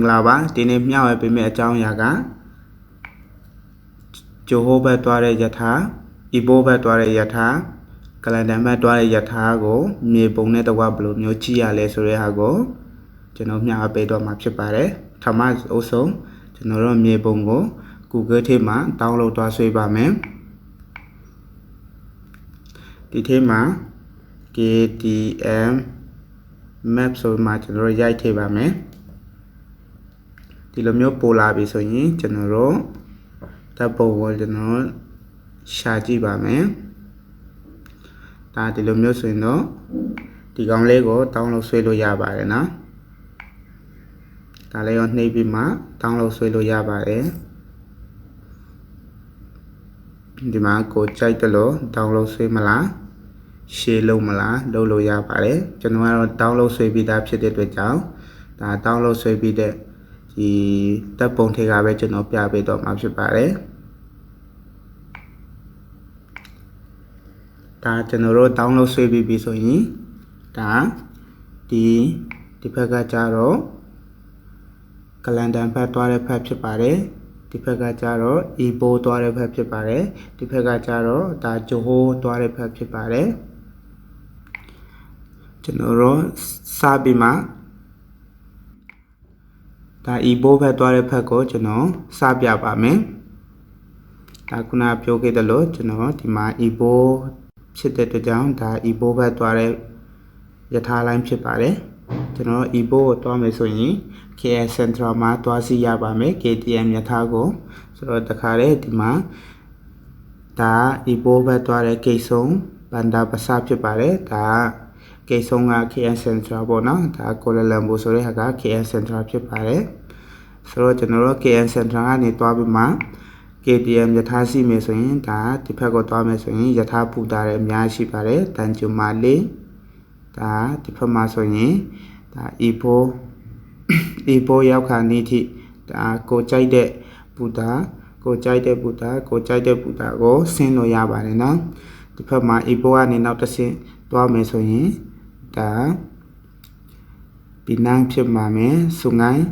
လာပါဒီနေ့မျှဝေပေးမယ့်အကြောင်းအရာကဂျိုဟိုးဘက်သွားတဲ့ယထာအီဘိုးဘက်သွားတဲ့ယထာကလန်ဒန်ဘက်သွားတဲ့ယထာကိုမြေပုံနဲ့တကွဘယ်လိုမျိုးကြည့်ရလဲဆိုတဲ့ဟာကိုကျွန်တော်မျှဝေပေးတော့မှာဖြစ်ပါတယ်ပထမအဆုံးကျွန်တော်တို့မြေပုံကို Google ထဲမှာ download သွားဆွဲပါမယ်ဒီထဲမှာ KTM map ဆိုမှကျွန်တော်ရိုက်ထည့်ပါမယ်ဒီလိုမျိုးပို့လာပြီဆိုရင်ကျွန်တော်တို့ဓာတ်ပုံကိုကျွန်တော်ရှာကြည့်ပါမယ်ဒါဒီလိုမျိုးဆိုရင်တော့ဒီကောင်လေးကို download ဆွဲလို့ရပါတယ်နော်ဒါလေးရောနှိပ်ပြီးမှ download ဆွဲလို့ရပါတယ်ဒီမှာကိုကြိုက်တယ်လို့ download ဆွဲမလား share လုပ်မလားလုပ်လို့ရပါတယ်ကျွန်တော်ကတော့ download ဆွဲပြီးသားဖြစ်တဲ့အတွက်ကြောင့်ဒါ download ဆွဲပြီးတဲ့ဒီတပ်ပုံထဲကပဲကျွန်တော်ပြပေးတော့မှာဖြစ်ပါတယ်ဒါကျွန်တော်တို့ download ဆွဲပြီးပြီဆိုရင်ဒါဒီဘက်ကကြတော့ကလန်ဒန်ဘက်သွားတဲ့ဘက်ဖြစ်ပါတယ်ဒီဘက်ကကြတော့အီဘိုးသွားတဲ့ဘက်ဖြစ်ပါတယ်ဒီဘက်ကကြတော့ဒါဂျိုဟိုးသွားတဲ့ဘက်ဖြစ်ပါတယ်ကျွန်တော်တို့စပြီးမှဒါအီဘိုးဘက်သွားတဲ့ဘက်ကိုကျွန်တော်စပြပါမယ်ဒါခုနပြောခဲ့တယ်လို့ကျွန်တော်ဒီမှာအီဘိုးဖြစ်တဲ့အတွက်ကြောင့်ဒါအီဘိုးဘက်သွားတဲ့ယထာလိုင်းဖြစ်ပါတယ်ကျွန်တော်အီဘိုးကိုသွားမယ်ဆိုရင် KL Central မှာသွားစီရပါမယ် KTM ယထာကိုဆိုတော့တခါလေဒီမှာဒါအီဘိုးဘက်သွားတဲ့ဂိတ်ဆုံးဘန်ဒါပစဖြစ်ပါတယ်ဒါဂိတ်ဆုံးက KL Central ပေါ့နော်ဒါကိုလလမ်ဘိုဆိုတဲ့ဟာက KL Central ဖြစ်ပါတယ်ဆိုတော့ကျွန်တော်တို့ KL Central ကနေသွားပြီးမှ KTM ယထာစီမယ်ဆိုရင်ဒါဒီဘက်ကိုသွားမယ်ဆိုရင်ယထာပူတာလည်းအများရှိပါတယ်တန်ကျူမာလေးဒါဒီဘက်မှာဆိုရင်ဒါအီဘိုးရောက်ခါနေထိဒါကိုကြိုက်တဲ့ပူတာကိုကြိုက်တဲ့ပူတာကိုဆင်းလို့ရပါတယ်နော်ဒီဘက်မှာအီဘိုးကနေနောက်တစ်ဆင့်သွားမယ်ဆိုရင်ဒါပီနန်းဖြစ်ပါမယ်ဆုငိုင်း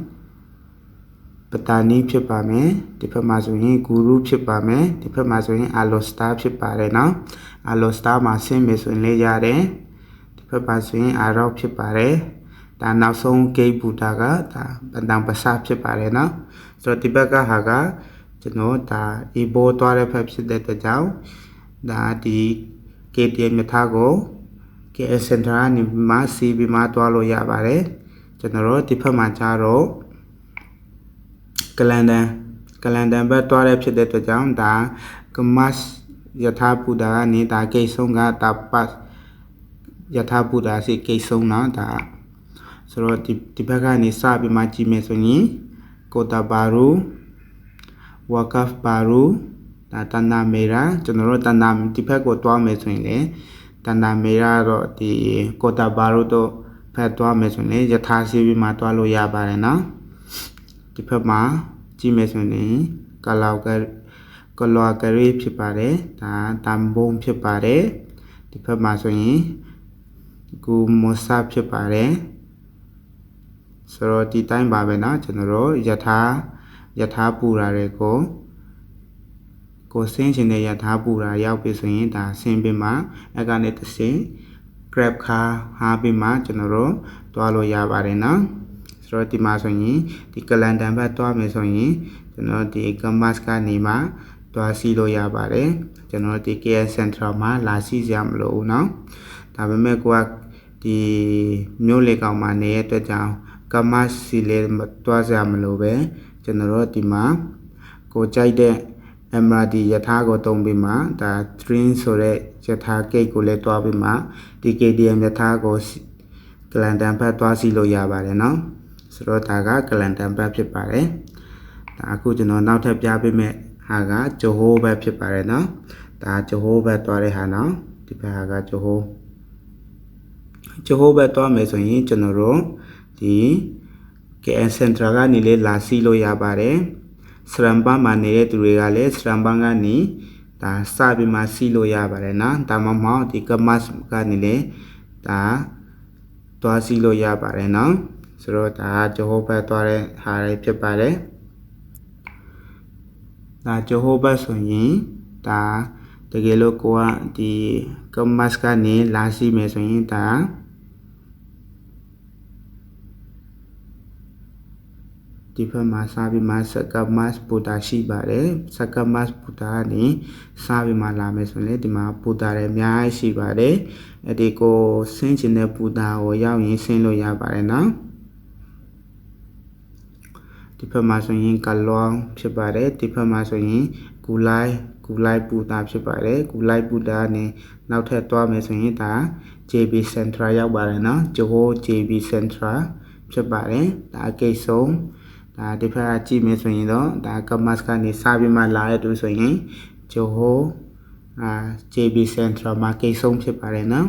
ပတာနီဖြစ်ပါမယ်ဒီဘက်မှာဆိုရင်ဂူရုဖြစ်ပါမယ်ဒီဘက်မှာဆိုရင်အာလိုစတာဖြစ်ပါတယ်နော်အာလိုစတာမှာဆင်းမယ်ဆိုရင်လည်းရတယ်ဒီဘက်မှာဆိုရင်အာရော့ဖြစ်ပါတယ်ဒါနောက်ဆုံးဂိတ်ဘူတာကဒါပန်တန်ပစဖြစ်ပါတယ်နော်ဆိုတော့ဒီဘက်ကဟာကကျွန်တော်ဒါအီဘိုးသွားတဲ့ဘက်ဖြစ်တဲ့အတွက်ကြောင့်ဒါဒီ KTM မြထားကို KL Central နေမှာစီပြီးမှသွားလို့ရပါတယ်ကျွန်တော်တို့ဒီဘက်မှာကျတော့ကလန်ဒန်ဘက်သွားတဲ့ဖြစ်တဲ့အတွက်ကြောင့်ဒါကမတ်ယထာပူတာကနေဒါဂိတ်ဆုံးကတာပတ်ယထာပူတာစီဂိတ်ဆုံးနော်ဒါဆိုတော့ဒီဘက်ကနေစပြီးမှကြည့်မယ်ဆိုရင်ကိုတာဘာရူဝါကဖ်ဘာရူဒါတန်နာမေရာကျွန်တော်တို့တန်နာဒီဘက်ကိုတွားမယ်ဆိုရင်လေတန်နာမေရာတော့ဒီကိုတာဘာရူတော့ဖက်တွားမယ်ဆိုရင်ယထာစီပြီးမှတွားလို့ရပါတယ်နော်ဒီဘက်မှာကြည့်မယ်ဆိုရင်ကလောကရီဖြစ်ပါတယ်ဒါတမ်ဘုံဖြစ်ပါတယ်ဒီဘက်မှာဆိုရင်ဂူမောဆာဖြစ်ပါတယ်ဆိုတော့ဒီတိုင်းပါပဲเนาะကျွန်တော်တို့ယထာပူရာတွေကိုဆင်းရှင်တဲ့ယထာပူရာရောက်ပြီဆိုရင်ဒါဆင်းပြီးမှအဲ့ကနေတစ်ဆင့် grab car ဟာပြီးမှကျွန်တော်တို့တွားလို့ရပါတယ်เนาะဆိုတော့ဒီမှာဆိုရင်ဒီကလန်ဒန်ဘက်တွားမယ်ဆိုရင်ကျွန်တော်ဒီကမတ်ကနေမှတွားစီလို့ရပါတယ်ကျွန်တော်ဒီ KL Central မှာလာစီစရာမလိုဘူးเนาะဒါပေမဲ့ကိုကဒီမြို့လေကောင်မှာနေတဲ့အတွက်ကြောင့်ကမတ်စီလေတွားစရာမလိုပဲကျွန်တော်တို့ဒီမှာကိုကြိုက်တဲ့ MRD ယထာကိုတုံးပြီးမှဒါ train ဆိုတဲ့ယထာကိတ်ကိုလည်းတွားပြီးမှဒီ KTM ယထာကိုကလန်ဒန်ဘက်တွားစီလို့ရပါတယ်เนาะဆိုတော့ဒါကကလန်ဒန်ဘက်ဖြစ်ပါတယ်ဒါအခုကျွန်တော်နောက်ထပ်ပြပေးမယ့်ဟာကဂျိုဟိုးဘက်ဖြစ်ပါတယ်เนาะဒါဂျိုဟိုးဘက်တွားတဲ့ဟာเนาะဒီဘက်ဟာကဂျိုဟိုးဘက်တွားမယ်ဆိုရင်ကျွန်တော်တို့ဒီ KL Central ကနေလေလာစီလို့ရပါတယ်စရမ်ဘန်မှာနေတဲ့သူတွေကလည်းစရမ်ဘန်ကနေဒါစပြီးမှစီလို့ရပါတယ်နော်ဒါမှမဟုတ်ဒီကမတ်ကနေလေဒါတွားစီလို့ရပါတယ်နော် ဆိုတော့ဒါဂျဟိုဘတ်သွားတဲ့ဟာတွေဖြစ်ပါတယ်ဒါဂျဟိုဘတ်ဆိုရင်ဒါတကယ်လို့ကိုကဒီကမတ်ကနေလာစီမယ်ဆိုရင်ဒါဒီဘက်မှာစာပြီးမှစကမတ်ပူတာရှိပါတယ်စကမတ်ပူတာကနေစာပြီးမှလာမယ်ဆိုရင်ဒီမှာပူတာတွေအများကြီးရှိပါတယ်အဲ့ဒီကိုဆင်းချင်တဲ့ပူတာကိုရောက်ရင်ဆင်းလို့ရပါတယ်နော်ဒီဘက်မှာဆိုရင်ကလောင်းဖြစ်ပါတယ်ဒီဘက်မှာဆိုရင်ဂူလိုက်ပူတာဖြစ်ပါတယ်ဂူလိုက်ပူတာကနေနောက်ထပ်သွားမယ်ဆိုရင်ဒါ JB Central ရောက်ပါတယ်နော်ဂျဟို JB Central ဖြစ်ပါတယ်ဒါအကိတ်ဆုံးဒါဒီဘက်ကကြည့်မယ်ဆိုရင်တော့ဒါကမတ်ကနေစပြီးမှလာတဲ့သူဆိုရင်ဂျဟိုJB Central မှာကိတ်ဆုံးဖြစ်ပါတယ်နော်